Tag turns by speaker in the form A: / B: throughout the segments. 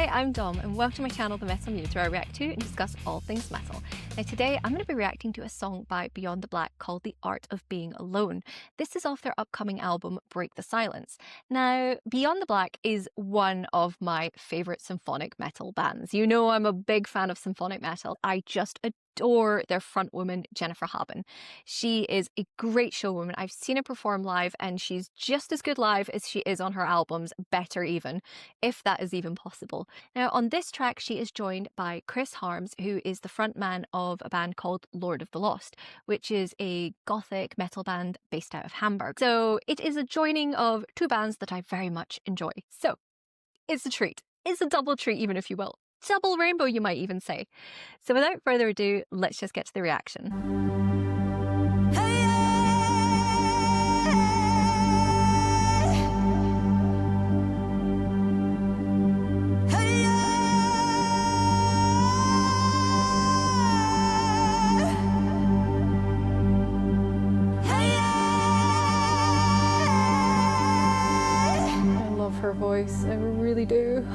A: Hi, I'm Dom and welcome to my channel The Metal Muse, where I react to and discuss all things metal. Now today I'm going to be reacting to a song by Beyond the Black called The Art of Being Alone. This is off their upcoming album Break the Silence. Now Beyond the Black is one of my favourite symphonic metal bands. You know I'm a big fan of symphonic metal. I just adore their frontwoman Jennifer Haben. She is a great showwoman. I've seen her perform live and she's just as good live as she is on her albums, better even, if that is even possible. Now on this track she is joined by Chris Harms, who is the frontman of a band called Lord of the Lost, which is a gothic metal band based out of Hamburg. So it is a joining of two bands that I very much enjoy. So it's a treat. It's a double treat even, if you will. Double rainbow, you might even say. So without further ado, let's just get to the reaction. I love her voice, I really do.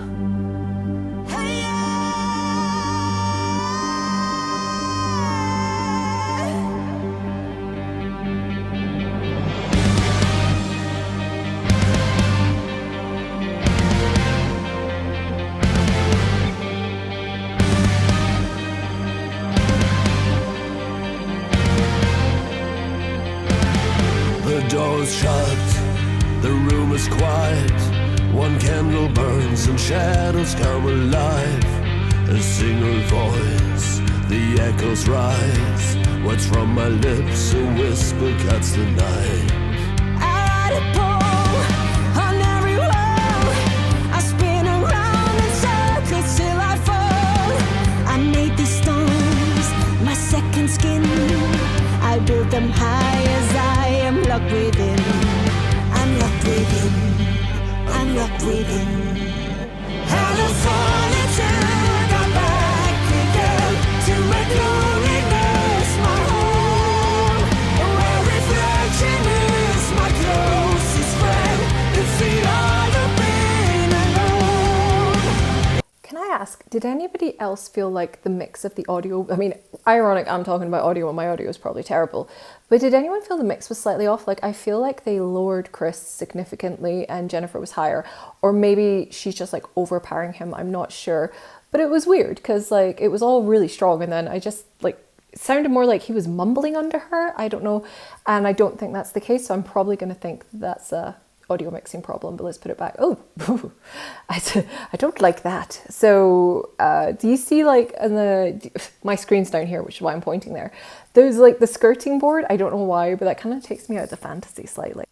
B: The door's shut, the room is quiet. One candle burns and shadows come alive. A single voice, the echoes rise. What's from my lips, a whisper cuts the night.
C: I write a poem on every wall. I spin around in circles till I fall. I made these stones my second skin. I built them high as I am locked within. I'm locked within. I'm locked within. Hello solitude, I'm back again to make loneliness my home. Where reflection is my closest friend. It's the art of being alone.
A: Can I ask, did anybody else feel like the mix of the audio, I mean, ironic, I'm talking about audio and my audio is probably terrible, but did anyone feel the mix was slightly off? Like, I feel like they lowered Chris significantly and Jennifer was higher, or maybe she's just like overpowering him, I'm not sure. But it was weird because like it was all really strong and then I just like, it sounded more like he was mumbling under her, I don't know, and I don't think that's the case, so I'm probably going to think that's a audio mixing problem, but let's put it back. Oh, I don't like that. So do you see like in my screen's down here, which is why I'm pointing there, there's like the skirting board, I don't know why, but that kind of takes me out of the fantasy slightly.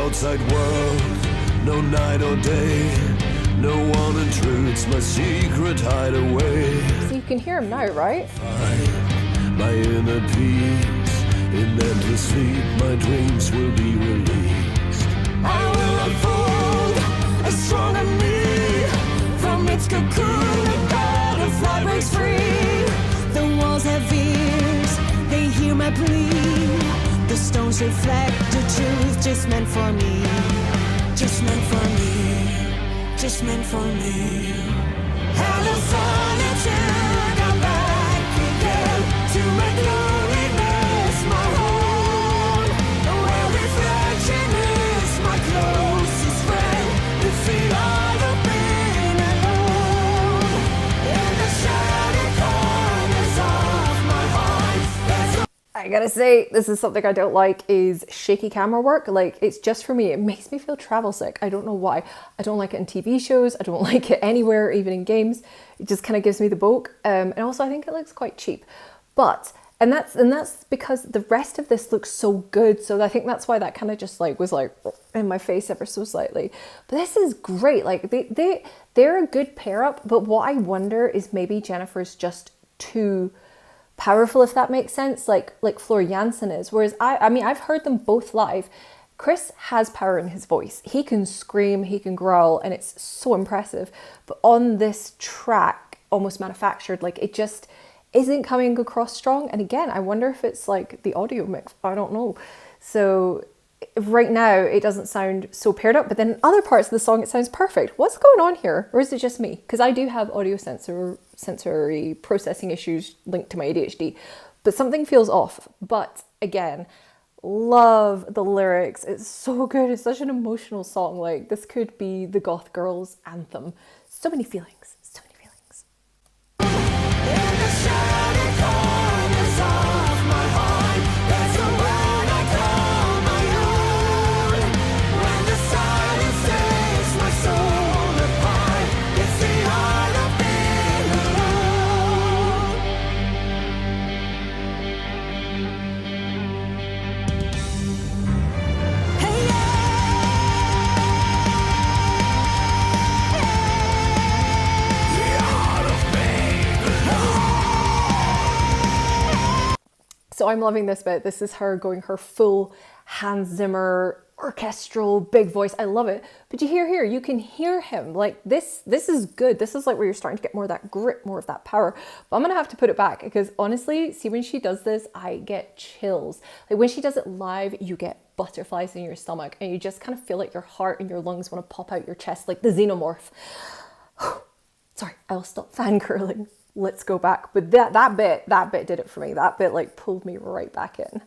B: Outside world, no night or day, no one intrudes my secret hideaway.
A: So you can hear him now, right?
B: Find my inner peace, in endless sleep my dreams will be released.
C: I will unfold a stronger me. From its cocoon the butterfly breaks free. The walls have ears, they hear my plea. The stones reflect the truth, just meant for me. Just meant for me. Just meant for me. Hello solitude, I'm back again to make loneliness my home. Where reflection is my closest friend. It's the art of being alone. In the shattered corners of my heart, there's
A: I gotta say, this is something I don't like, is shaky camera work. Like, it's just for me, it makes me feel travel sick. I don't know why. I don't like it in TV shows, I don't like it anywhere, even in games. It just kind of gives me the poke. And also I think it looks quite cheap. But, and that's because the rest of this looks so good. So I think that's why that kind of just like was like in my face ever so slightly. But this is great. Like they're a good pair up. But what I wonder is maybe Jennifer's just too powerful, if that makes sense, like Floor Jansen is. Whereas I mean, I've heard them both live Chris has power in his voice. He can scream, he can growl, and it's so impressive. But on this track, almost manufactured, like it just isn't coming across strong. And again, I wonder if it's like the audio mix. I don't know. So right now it doesn't sound so paired up, but then in other parts of the song it sounds perfect. What's going on here? Or is it just me? Because I do have audio sensory processing issues linked to my ADHD, but something feels off. But again, love the lyrics. It's so good. It's such an emotional song. Like, this could be the goth girl's anthem. So many feelings. So many feelings.
C: In the shady corners of my heart, there's a word I call my own. When the silence takes my soul apart, it's the art of being alone. Hey,
A: So I'm loving this bit. This is her going her full Hans Zimmer orchestral big voice. I love it. But you hear here, you can hear him. Like this is good. This is like where you're starting to get more of that grit, more of that power. But I'm gonna have to put it back because honestly, see, when she does this, I get chills. Like when she does it live, you get butterflies in your stomach and you just kind of feel like your heart and your lungs want to pop out your chest like the xenomorph. Sorry, I'll stop fangirling. Let's go back. But that bit did it for me. That bit like pulled me right back in.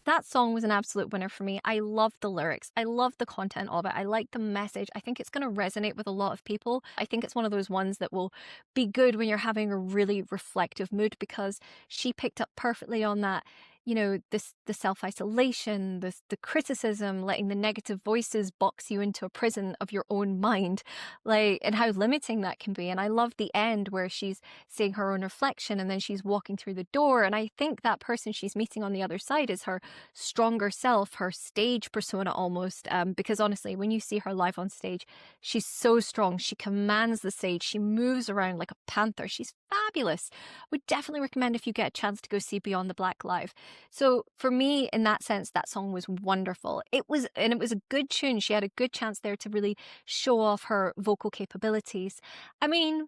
A: That song was an absolute winner for me. I love the lyrics. I love the content of it. I like the message. I think it's going to resonate with a lot of people. I think it's one of those ones that will be good when you're having a really reflective mood because she picked up perfectly on that, you know, the self-isolation, the criticism, letting the negative voices box you into a prison of your own mind, like, and how limiting that can be. And I love the end where she's seeing her own reflection and then she's walking through the door. And I think that person she's meeting on the other side is her stronger self, her stage persona almost. Because honestly, when you see her live on stage, she's so strong. She commands the stage. She moves around like a panther. She's fabulous. Would definitely recommend if you get a chance to go see Beyond the Black live. So for me, in that sense, that song was wonderful. It was a good tune. She had a good chance there to really show off her vocal capabilities. I mean,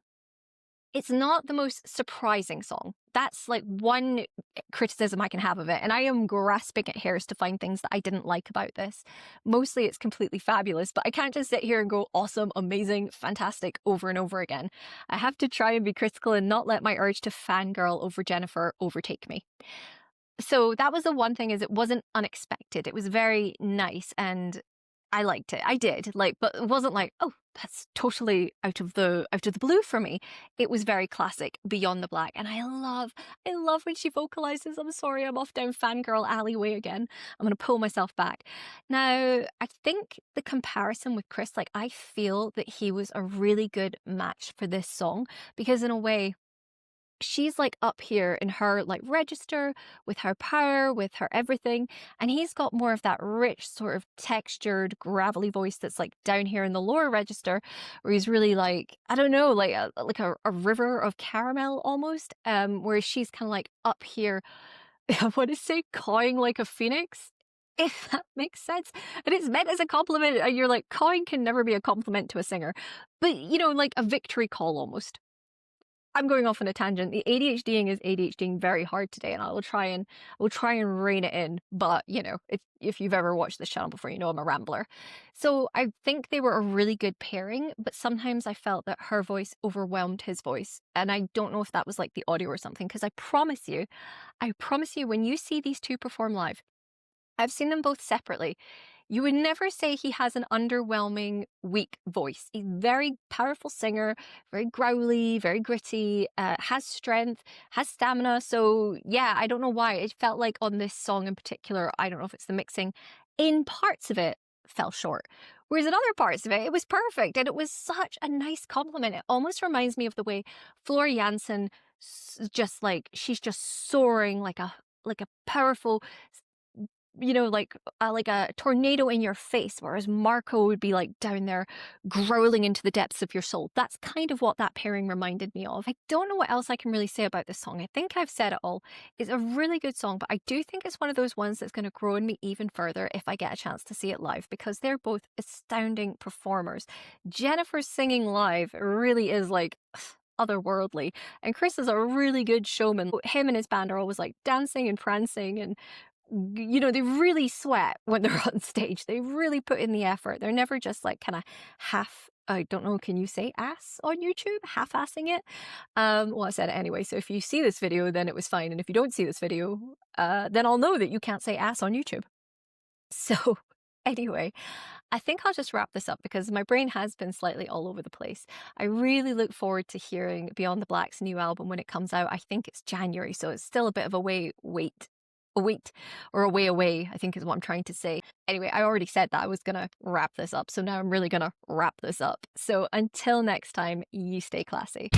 A: it's not the most surprising song. That's like one criticism I can have of it. And I am grasping at hairs to find things that I didn't like about this. Mostly it's completely fabulous, but I can't just sit here and go awesome, amazing, fantastic over and over again. I have to try and be critical and not let my urge to fangirl over Jennifer overtake me. So that was the one thing, is it wasn't unexpected. It was very nice and I liked it. I did, like, but it wasn't like, oh, that's totally out of the blue for me. It was very classic Beyond the Black. And I love when she vocalizes. I'm sorry, I'm off down fangirl alleyway again. I'm gonna pull myself back. Now, I think the comparison with Chris, like, I feel that he was a really good match for this song because in a way, she's like up here in her like register with her power, with her everything, and he's got more of that rich sort of textured gravelly voice that's like down here in the lower register, where he's really like, I don't know, like a river of caramel almost, whereas she's kind of like up here. I want to say cawing like a phoenix. if that makes sense. And it's meant as a compliment, and you're like, cawing can never be a compliment to a singer. But, like a victory call almost. I'm going off on a tangent. The ADHDing is ADHDing very hard today, and I will try and rein it in. But if you've ever watched this channel before, you know I'm a rambler. So I think they were a really good pairing, but sometimes I felt that her voice overwhelmed his voice, and I don't know if that was like the audio or something. Because I promise you, when you see these two perform live, I've seen them both separately. You would never say he has an underwhelming, weak voice. He's a very powerful singer, very growly, very gritty, has strength, has stamina. So yeah, I don't know why. It felt like on this song in particular, I don't know if it's the mixing, in parts of it fell short. Whereas in other parts of it, it was perfect. And it was such a nice compliment. It almost reminds me of the way Floor Jansen, she's just soaring like a powerful, like a tornado in your face, whereas Marco would be like down there growling into the depths of your soul. That's kind of what that pairing reminded me of. I don't know what else I can really say about this song. I think I've said it all. It's a really good song, but I do think it's one of those ones that's going to grow in me even further if I get a chance to see it live, because they're both astounding performers. Jennifer's singing live really is like otherworldly, and Chris is a really good showman. Him and his band are always like dancing and prancing, and they really sweat when they're on stage. They really put in the effort. They're never just like kind of half, I don't know, can you say ass on YouTube? Half-assing it? Well, I said it anyway, so if you see this video, then it was fine. And if you don't see this video, then I'll know that you can't say ass on YouTube. So anyway, I think I'll just wrap this up because my brain has been slightly all over the place. I really look forward to hearing Beyond the Black's new album when it comes out. I think it's January, so it's still a bit of a way away, I think is what I'm trying to say. Anyway, I already said that I was going to wrap this up, so now I'm really going to wrap this up. So until next time, you stay classy.